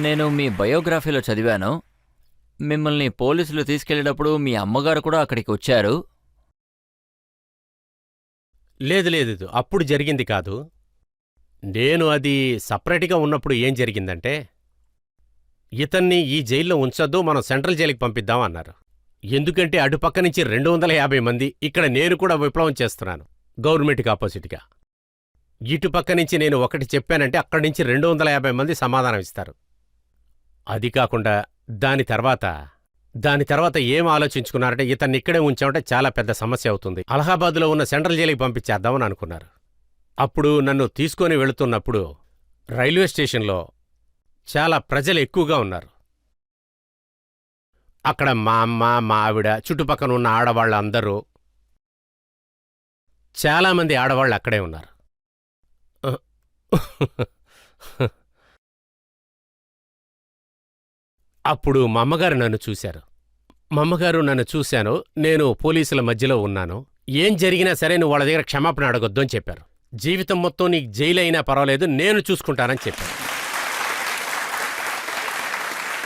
నేను మీ బయోగ్రఫీలో చదివాను. మిమ్మల్ని పోలీసులు తీసుకెళ్ళేటప్పుడు మీ అమ్మగారు కూడా అక్కడికి వచ్చారు. లేదు లేదు, అప్పుడు జరిగింది కాదు. నేను అది సపరేట్గా ఉన్నప్పుడు ఏం జరిగిందంటే, ఇతన్ని ఈ జైల్లో ఉంచొద్దు, మనం సెంట్రల్ జైలుకి పంపిద్దాం అన్నారు. ఎందుకంటే అటుపక్క నుంచి 250 మంది, ఇక్కడ నేను కూడా విప్లవం చేస్తున్నాను గవర్నమెంట్కి ఆపోజిట్గా. ఇటుపక్క నుంచి నేను ఒకటి చెప్పానంటే అక్కడి నుంచి 250 మంది సమాధానం ఇస్తారు. అది కాకుండా దాని తర్వాత ఏం ఆలోచించుకున్నారంటే, ఇతన్ని ఇక్కడే ఉంచామంటే చాలా పెద్ద సమస్య అవుతుంది, అలహాబాద్లో ఉన్న సెంట్రల్ జైలుకి పంపించేద్దామని అనుకున్నారు. అప్పుడు నన్ను తీసుకొని వెళుతున్నప్పుడు రైల్వే స్టేషన్లో చాలా ప్రజలు ఎక్కువగా ఉన్నారు. అక్కడ మా అమ్మ, మా ఆవిడ, చుట్టుపక్కన ఉన్న ఆడవాళ్ళందరూ, చాలామంది ఆడవాళ్ళు అక్కడే ఉన్నారు. అప్పుడు మా అమ్మగారు నన్ను చూశారు. నేను పోలీసుల మధ్యలో ఉన్నాను. ఏం జరిగినా సరే నువ్వు వాళ్ళ దగ్గర క్షమాపణ అడగొద్దు అని చెప్పారు. జీవితం మొత్తం నీకు జైలు అయినా పర్వాలేదు, నేను చూసుకుంటానని చెప్పాను.